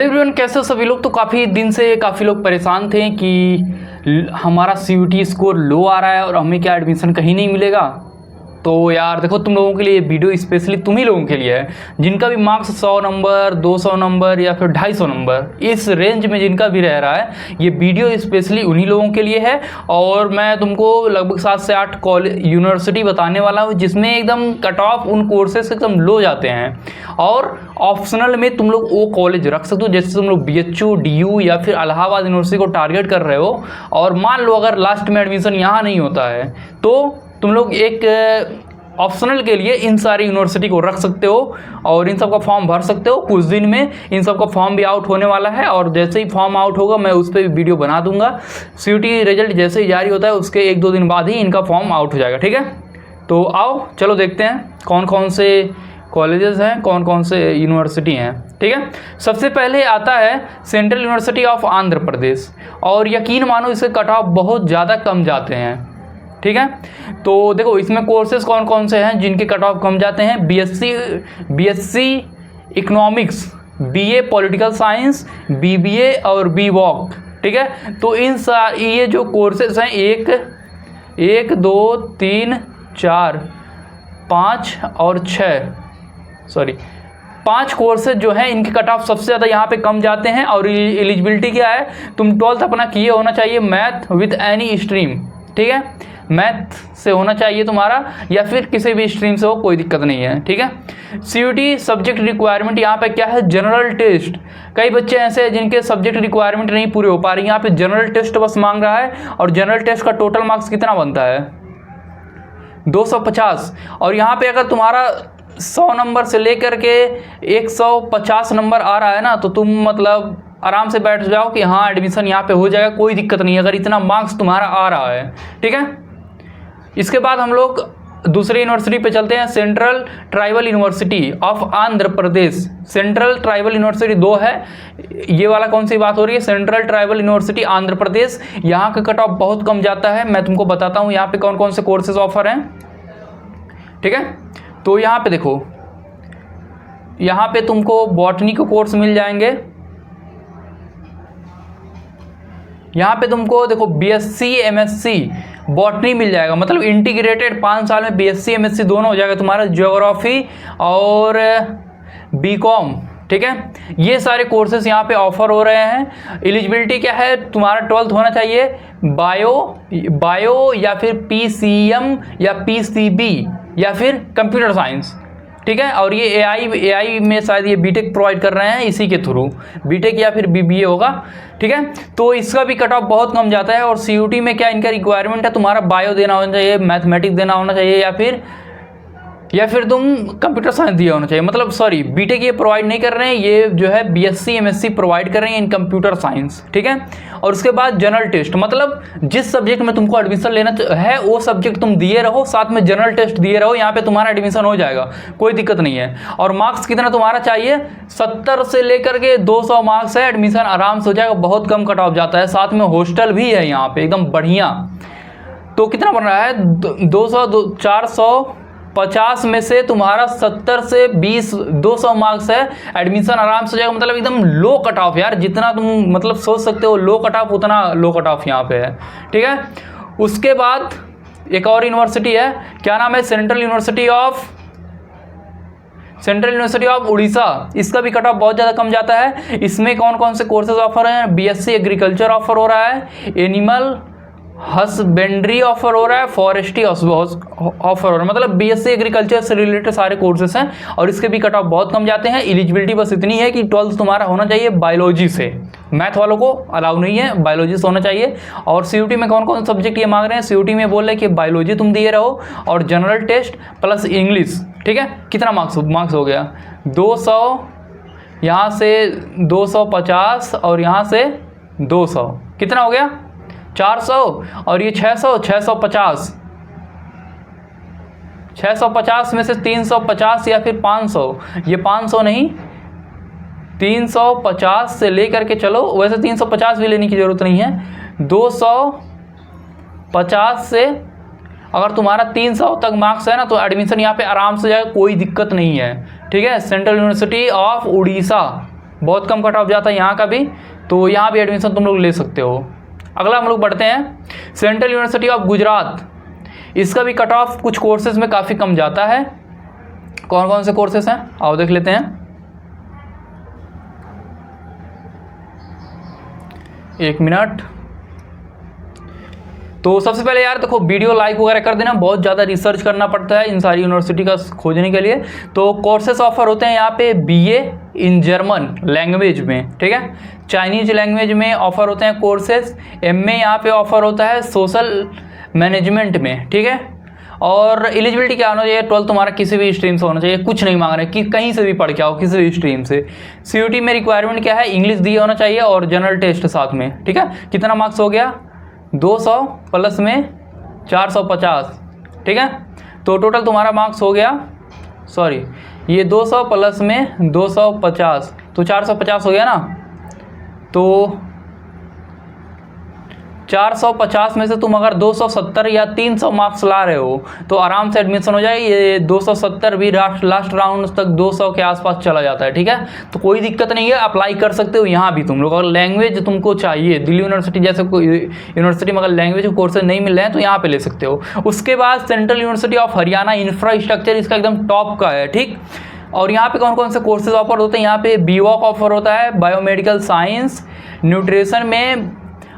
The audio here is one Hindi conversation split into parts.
एवरीवन, कैसे हो सभी लोग। तो काफ़ी दिन से काफ़ी लोग परेशान थे कि हमारा सीयूटी स्कोर लो आ रहा है और हमें क्या एडमिशन कहीं नहीं मिलेगा। तो यार देखो, तुम लोगों के लिए वीडियो स्पेशली तुम ही लोगों के लिए है जिनका भी मार्क्स 100 नंबर 200 नंबर या फिर 250 नंबर इस रेंज में जिनका भी रह रहा है। ये वीडियो स्पेशली उन्हीं लोगों के लिए है। और मैं तुमको लगभग 7 से 8 कॉलेज यूनिवर्सिटी बताने वाला हूँ जिसमें एकदम कट ऑफ उन कोर्सेस एकदम लो जाते हैं और ऑप्शनल में तुम लोग वो कॉलेज रख सकते हो। जैसे तुम लोग BHU DU या फिर इलाहाबाद यूनिवर्सिटी को टारगेट कर रहे हो और मान लो अगर लास्ट में एडमिशन यहाँ नहीं होता है तो तुम लोग एक ऑप्शनल के लिए इन सारी यूनिवर्सिटी को रख सकते हो और इन सब का फॉर्म भर सकते हो। कुछ दिन में इन सब का फॉर्म भी आउट होने वाला है और जैसे ही फॉर्म आउट होगा मैं उस पर भी वीडियो बना दूंगा। सीयूटी रिजल्ट जैसे ही जारी होता है उसके 1-2 दिन बाद ही इनका फॉर्म आउट हो जाएगा, ठीक है। तो आओ चलो देखते हैं कौन कौन से कॉलेजेस हैं, कौन कौन से यूनिवर्सिटी हैं, ठीक है। सबसे पहले आता है central university of Andhra Pradesh और यकीन मानो इसके कट ऑफ बहुत ज़्यादा कम जाते हैं, ठीक है। तो देखो इसमें कोर्सेज कौन कौन से हैं जिनके कट ऑफ कम जाते हैं। BSc economics, BA political science, BBA और BVoc, ठीक है। तो ये जो कोर्सेज हैं 1 2 3 4 5 और 5 कोर्सेज जो हैं इनके कट ऑफ सबसे ज़्यादा यहाँ पे कम जाते हैं। और एलिजिबिलिटी क्या है, तुम 12th अपना किए होना चाहिए मैथ विद एनी स्ट्रीम, ठीक है। मैथ से होना चाहिए तुम्हारा या फिर किसी भी स्ट्रीम से हो, कोई दिक्कत नहीं है, ठीक है। सीयूटी सब्जेक्ट रिक्वायरमेंट यहाँ पे क्या है, जनरल टेस्ट। कई बच्चे ऐसे हैं जिनके सब्जेक्ट रिक्वायरमेंट नहीं पूरे हो पा रही, यहाँ पे जनरल टेस्ट बस मांग रहा है और जनरल टेस्ट का टोटल मार्क्स कितना बनता है 250। और यहाँ पे अगर तुम्हारा 100 नंबर से लेकर के 150 नंबर आ रहा है ना तो तुम मतलब आराम से बैठ जाओ कि हाँ एडमिशन यहाँ पे हो जाएगा, कोई दिक्कत नहीं है अगर इतना मार्क्स तुम्हारा आ रहा है, ठीक है। इसके बाद हम लोग दूसरी यूनिवर्सिटी पे चलते हैं, central tribal university of Andhra Pradesh. Central tribal university 2 है, ये वाला कौन सी बात हो रही है, central tribal university Andhra Pradesh. यहाँ का कट ऑफ बहुत कम जाता है, मैं तुमको बताता हूँ यहाँ पे कौन कौन से कोर्सेज ऑफर हैं, ठीक है। तो यहाँ पे देखो, यहाँ पे तुमको बॉटनी के कोर्स मिल जाएंगे। यहाँ पे तुमको देखो BSc MSc बॉटनी मिल जाएगा, मतलब इंटीग्रेटेड 5 साल में BSc MSc दोनों हो जाएगा तुम्हारा, ज्योग्राफी और BCom, ठीक है। ये सारे कोर्सेज यहाँ पे ऑफर हो रहे हैं। एलिजिबिलिटी क्या है, तुम्हारा 12th होना चाहिए बायो या फिर PCM या PCB या फिर कंप्यूटर साइंस, ठीक है। और ये AI में शायद ये बीटेक प्रोवाइड कर रहे हैं, इसी के थ्रू बीटेक या फिर BBA होगा, ठीक है। तो इसका भी कट ऑफ बहुत कम जाता है। और सीयूटी में क्या इनका रिक्वायरमेंट है, तुम्हारा बायो देना होना चाहिए, मैथमेटिक्स देना होना चाहिए या फिर तुम कंप्यूटर साइंस दिया होना चाहिए। मतलब सॉरी, बीटेक ये प्रोवाइड नहीं कर रहे हैं, ये जो है BSc MSc प्रोवाइड कर रहे हैं इन कंप्यूटर साइंस, ठीक है। और उसके बाद जनरल टेस्ट, मतलब जिस सब्जेक्ट में तुमको एडमिशन लेना है वो सब्जेक्ट तुम दिए रहो, साथ में जनरल टेस्ट दिए रहो, यहाँ पे तुम्हारा एडमिशन हो जाएगा, कोई दिक्कत नहीं है। और मार्क्स कितना तुम्हारा चाहिए, 70 से लेकर के 200 मार्क्स है, एडमिशन आराम से हो जाएगा, बहुत कम कट ऑफ जाता है। साथ में हॉस्टल भी है यहाँ पे एकदम बढ़िया। तो कितना बन रहा है 450 में से तुम्हारा 70 से 200 मार्क्स है, एडमिशन आराम से हो जाएगा। मतलब एकदम लो कट ऑफ यार, जितना तुम मतलब सोच सकते हो लो कट ऑफ उतना लो कट ऑफ यहाँ पे है, ठीक है। उसके बाद एक और यूनिवर्सिटी है, क्या नाम है, सेंट्रल यूनिवर्सिटी ऑफ उड़ीसा। इसका भी कट ऑफ बहुत ज़्यादा कम जाता है। इसमें कौन कौन से कोर्सेज ऑफर हैं, BSc एग्रीकल्चर ऑफर हो रहा है, एनिमल हस्बेंड्री ऑफर हो रहा है, फॉरेस्ट्री ऑफर हो रहा है, मतलब BSc एग्रीकल्चर से रिलेटेड सारे कोर्सेज हैं और इसके भी कट ऑफ बहुत कम जाते हैं। एलिजिबिलिटी बस इतनी है कि 12th तुम्हारा होना चाहिए बायोलॉजी से, मैथ वालों को अलाउ नहीं है, बायोलॉजी से होना चाहिए। और सीयूटी में कौन कौन सब्जेक्ट ये मांग रहे हैं, सीयूटी में बोल रहे हैं कि बायोलॉजी तुम दिए रहो और जनरल टेस्ट प्लस इंग्लिश, ठीक है। कितना मार्क्स हो गया 200, यहाँ से 250 और यहाँ से 200, कितना हो गया 400 और ये 650 में से 350 या फिर 500, ये 500 नहीं 350 से लेकर के चलो, वैसे 350 भी लेने की ज़रूरत नहीं है, 250 से अगर तुम्हारा 300 तक मार्क्स है ना तो एडमिशन यहाँ पे आराम से जाएगा, कोई दिक्कत नहीं है, ठीक है। सेंट्रल यूनिवर्सिटी ऑफ उड़ीसा, बहुत कम कट ऑफ जाता है यहाँ का भी, तो यहाँ भी एडमिशन तुम लोग ले सकते हो। अगला हम लोग बढ़ते हैं सेंट्रल यूनिवर्सिटी ऑफ गुजरात। इसका भी कट ऑफ कुछ कोर्सेज में काफ़ी कम जाता है। कौन कौन से कोर्सेज हैं आओ देख लेते हैं। एक मिनट। तो सबसे पहले यार देखो वीडियो लाइक वगैरह कर देना, बहुत ज़्यादा रिसर्च करना पड़ता है इन सारी यूनिवर्सिटी का खोजने के लिए। तो कोर्सेस ऑफर होते हैं यहाँ पे बीए इन जर्मन लैंग्वेज में, ठीक है, चाइनीज लैंग्वेज में ऑफर होते हैं कोर्सेज। एमए यहाँ पे ऑफर होता है सोशल मैनेजमेंट में, ठीक है। और एलिजिबिलिटी क्या होना चाहिए, 12 तुम्हारा किसी भी स्ट्रीम से होना चाहिए, कुछ नहीं मांग रहे कि कहीं से भी पढ़ के आओ किसी भी स्ट्रीम से। सीयूटी में रिक्वायरमेंट क्या है, इंग्लिश दी होना चाहिए और जनरल टेस्ट साथ में, ठीक है। कितना मार्क्स हो गया, 200 प्लस में 450, ठीक है। तो टोटल तुम्हारा मार्क्स हो गया, सॉरी ये 200 प्लस में 250 तो 450 हो गया ना। तो 450 में से तुम अगर 270 या 300 मार्क्स ला रहे हो तो आराम से एडमिशन हो जाएगी। ये 270 भी लास्ट राउंड तक 200 के आसपास चला जाता है, ठीक है। तो कोई दिक्कत नहीं है, अप्लाई कर सकते हो यहाँ भी तुम लोग। अगर लैंग्वेज तुमको चाहिए, दिल्ली यूनिवर्सिटी जैसे कोई यूनिवर्सिटी में अगर लैंग्वेज कोर्सेज नहीं मिल रहे हैं तो यहाँ पे ले सकते हो। उसके बाद central university of Haryana infrastructure, इसका एकदम टॉप का है, ठीक। और यहाँ पे कौन कौन से कोर्सेज ऑफर होते हैं, यहाँ पे बीवॉक ऑफर होता है, बायोमेडिकल साइंस, न्यूट्रिशन में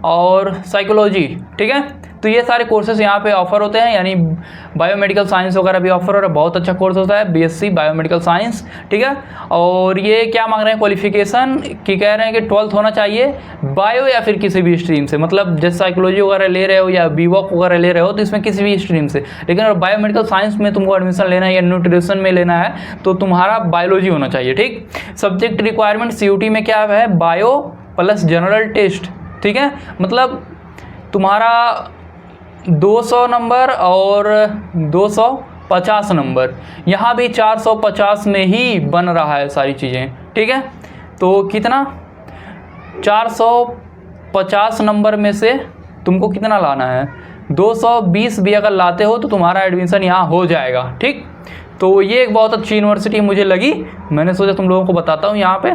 और साइकोलॉजी, ठीक है। तो ये सारे कोर्सेज यहाँ पे ऑफर होते हैं, यानी बायोमेडिकल साइंस वगैरह भी ऑफर हो रहा है, बहुत अच्छा कोर्स होता है बीएससी बायोमेडिकल साइंस, ठीक है। और ये क्या मांग रहे हैं क्वालिफिकेशन की, कह रहे हैं कि 12th होना चाहिए बायो या फिर किसी भी स्ट्रीम से, मतलब जैसे साइकोलॉजी वगैरह ले रहे हो या बीवॉक वगैरह ले रहे हो तो इसमें किसी भी स्ट्रीम से। लेकिन अगर बायोमेडिकल साइंस में तुमको एडमिशन लेना है या न्यूट्रिशन में लेना है तो तुम्हारा बायोलॉजी होना चाहिए, ठीक। सब्जेक्ट रिक्वायरमेंट सीयूटी में क्या है, बायो प्लस जनरल टेस्ट, ठीक है। मतलब तुम्हारा 200 नंबर और 250 नंबर, यहाँ भी 450 में ही बन रहा है सारी चीज़ें, ठीक है। तो कितना 450 नंबर में से तुमको कितना लाना है, 220 भी अगर लाते हो तो तुम्हारा एडमिशन यहाँ हो जाएगा, ठीक। तो ये एक बहुत अच्छी यूनिवर्सिटी मुझे लगी, मैंने सोचा तुम लोगों को बताता हूँ यहाँ पे।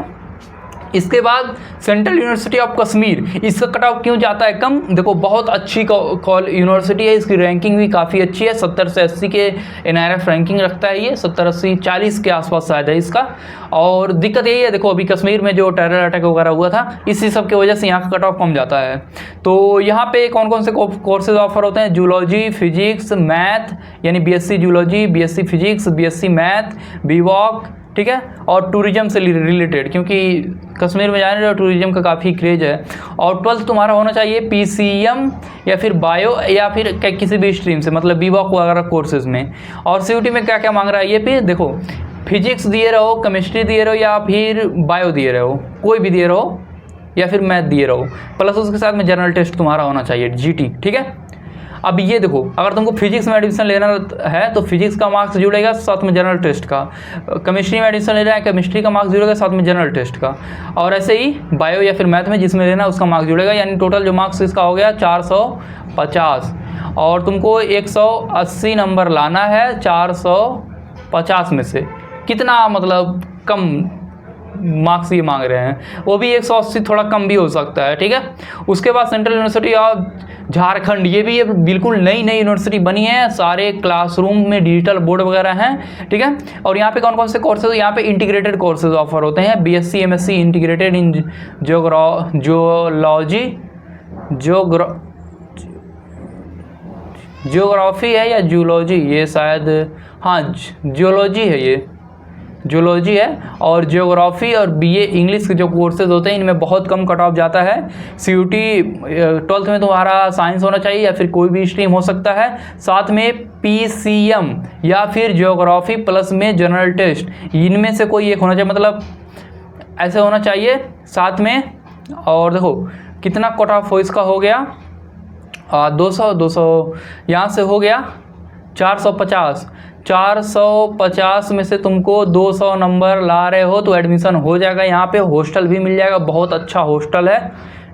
इसके बाद सेंट्रल यूनिवर्सिटी ऑफ कश्मीर, इसका कट ऑफ क्यों जाता है कम, देखो बहुत अच्छी यूनिवर्सिटी है, इसकी रैंकिंग भी काफ़ी अच्छी है, 70 से 80 के एनआरएफ रैंकिंग रखता है ये, 70 80 40 के आसपास शायद है इसका। और दिक्कत यही है, देखो अभी कश्मीर में जो टेरर अटैक वगैरह हुआ था, इसी सब की वजह से यहाँ का कट ऑफ कम जाता है। तो यहाँ पे कौन कौन से कोर्सेज ऑफर होते हैं, जूलॉजी, फिजिक्स, मैथ, यानी BSc zoology, BSc physics, BSc math, बीवॉक, ठीक है। और टूरिज्म से रिलेटेड, क्योंकि कश्मीर में जाने तो टूरिज्म का काफ़ी क्रेज है। और 12th तुम्हारा होना चाहिए पीसीएम या फिर बायो या फिर किसी भी स्ट्रीम से, मतलब बीवॉक वगैरह कोर्सेज में। और सीयूटी में क्या क्या मांग रहा है ये भी देखो, फिजिक्स दिए रहो, केमिस्ट्री दिए रहो या फिर बायो दिए रहो, कोई भी दिए रहो या फिर मैथ दिए रहो, प्लस उसके साथ में जनरल टेस्ट तुम्हारा होना चाहिए जीटी, ठीक है। अब ये देखो, अगर तुमको फिजिक्स में एडमिशन लेना है तो फिजिक्स का मार्क्स जुड़ेगा साथ में जनरल टेस्ट का, केमिस्ट्री में एडमिशन लेना है केमिस्ट्री का मार्क्स जुड़ेगा साथ में जनरल टेस्ट का, और ऐसे ही बायो या फिर मैथ में जिसमें लेना है उसका मार्क्स जुड़ेगा। यानी टोटल जो मार्क्स इसका हो गया 450, और तुमको 180 नंबर लाना है 450 में से। कितना मतलब कम मार्क्स ये मांग रहे हैं, वो भी 180, थोड़ा कम भी हो सकता है, ठीक है। उसके बाद सेंट्रल यूनिवर्सिटी ऑफ झारखंड, ये भी बिल्कुल नई यूनिवर्सिटी बनी है, सारे क्लासरूम में डिजिटल बोर्ड वगैरह हैं, ठीक है। और यहाँ पे कौन कौन से कोर्सेज, यहाँ पे इंटीग्रेटेड कोर्सेज ऑफर होते हैं, BSc MSc integrated in geography है या जूलॉजी, ये शायद हाँ जियोलॉजी है, ये जूलॉजी है। और जियोग्राफी और बीए इंग्लिश के जो कोर्सेज होते हैं इनमें बहुत कम कट ऑफ जाता है। सीयूटी 12th में तुम्हारा साइंस होना चाहिए या फिर कोई भी स्ट्रीम हो सकता है, साथ में पीसीएम या फिर जियोग्राफी प्लस में जनरल टेस्ट, इनमें से कोई एक होना चाहिए, मतलब ऐसे होना चाहिए साथ में। और देखो कितना कट ऑफ हो इसका हो गया 200 यहाँ से हो गया 450 में से तुमको 200 नंबर ला रहे हो तो एडमिशन हो जाएगा। यहाँ पे हॉस्टल भी मिल जाएगा, बहुत अच्छा हॉस्टल है,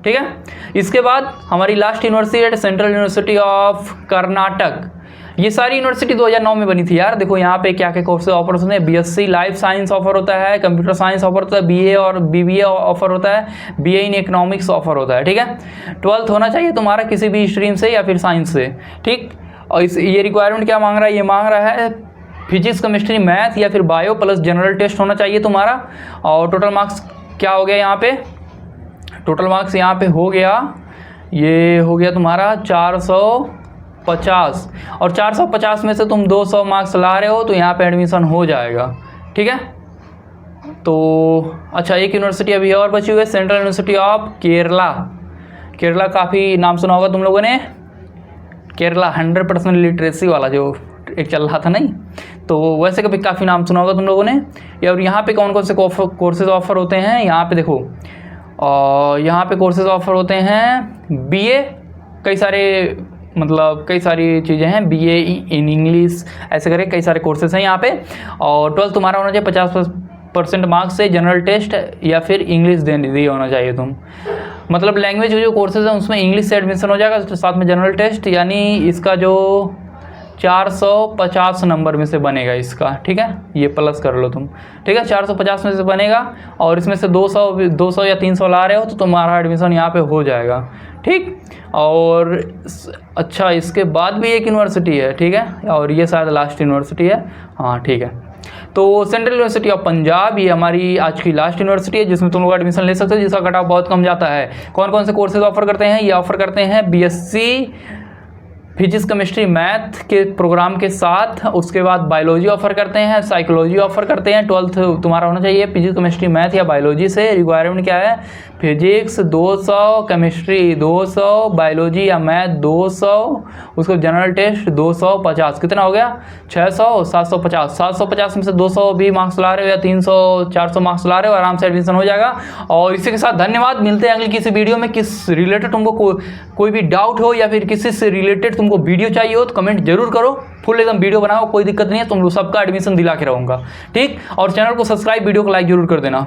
ठीक है। इसके बाद हमारी लास्ट यूनिवर्सिटी है सेंट्रल यूनिवर्सिटी ऑफ कर्नाटक। ये सारी यूनिवर्सिटी 2009 में बनी थी यार। देखो यहाँ पे क्या क्या कोर्सेज ऑफर होते हैं। बीएससी लाइफ साइंस ऑफर होता है, कंप्यूटर साइंस ऑफर होता है, बीए और बीबीए ऑफर होता है, बीए इन इकोनॉमिक्स ऑफर होता है। ठीक है, 12th होना चाहिए तुम्हारा किसी भी स्ट्रीम से या फिर साइंस से। ठीक, और ये रिक्वायरमेंट क्या मांग रहा है, ये मांग रहा है फिजिक्स केमिस्ट्री मैथ या फिर बायो प्लस जनरल टेस्ट होना चाहिए तुम्हारा। और टोटल मार्क्स क्या हो गया यहाँ पे, टोटल मार्क्स यहाँ पे हो गया, ये हो गया तुम्हारा 450, और 450 में से तुम 200 मार्क्स ला रहे हो तो यहाँ पे एडमिशन हो जाएगा। ठीक है, तो अच्छा एक यूनिवर्सिटी अभी और बची हुई है, central university of Kerala. Kerala काफ़ी नाम सुना होगा तुम लोगों ने, केरला 100% लिटरेसी वाला जो एक चल रहा था नहीं, तो वैसे कभी काफ़ी नाम सुना होगा तुम लोगों ने। और यहाँ पे कौन कौन से कोर्सेज ऑफर होते हैं, यहाँ पे देखो, और यहाँ पे कोर्सेज ऑफर होते हैं बीए, कई सारे मतलब कई सारी चीज़ें हैं, बीए इन इंग्लिश ऐसे करके कई सारे कोर्सेज हैं यहाँ पे। और 12th तुम्हारा होना चाहिए 50% मार्क्स से, जनरल टेस्ट या फिर इंग्लिश दिए होना चाहिए तुम, मतलब लैंग्वेज जो कोर्सेज हैं उसमें इंग्लिश से एडमिशन हो जाएगा, साथ में जनरल टेस्ट, यानी इसका जो 450 नंबर में से बनेगा इसका। ठीक है, ये प्लस कर लो तुम। ठीक है, 450 में से बनेगा, और इसमें से 200 या 300 ला रहे हो तो तुम्हारा एडमिशन यहाँ पे हो जाएगा। ठीक, और अच्छा इसके बाद भी एक यूनिवर्सिटी है। ठीक है, और ये शायद लास्ट यूनिवर्सिटी है। हाँ ठीक है, तो सेंट्रल यूनिवर्सिटी ऑफ पंजाब ये हमारी आज की लास्ट यूनिवर्सिटी है जिसमें तुम लोग एडमिशन ले सकते हो, जिसका कट ऑफ बहुत कम जाता है। कौन कौन से कोर्सेज ऑफर करते हैं, ये ऑफर करते हैं बीएससी फिजिक्स केमिस्ट्री मैथ के प्रोग्राम के साथ, उसके बाद बायोलॉजी ऑफर करते हैं, साइकोलॉजी ऑफर करते हैं। 12th तुम्हारा होना चाहिए फिजिक्स केमिस्ट्री मैथ या बायोलॉजी से। रिक्वायरमेंट क्या है, फिजिक्स 200, केमिस्ट्री 200, बायोलॉजी या मैथ 200, उसको जनरल टेस्ट 250, कितना हो गया 600, 750। 750 में से 200 भी मार्क्स ला रहे हो या 300 400 मार्क्स ला रहे हो, आराम से एडमिशन हो जाएगा। और इसी के साथ धन्यवाद, मिलते हैं अगली किसी वीडियो में। किस रिलेटेड तुमको कोई भी डाउट हो या फिर किसी से रिलेटेड तुमको वीडियो चाहिए हो तो कमेंट जरूर करो, फुल एकदम वीडियो बनाओ, कोई दिक्कत नहीं है, तुम लोग सबका एडमिशन दिला के रहूँगा। ठीक, और चैनल को सब्सक्राइब, वीडियो को लाइक जरूर कर देना।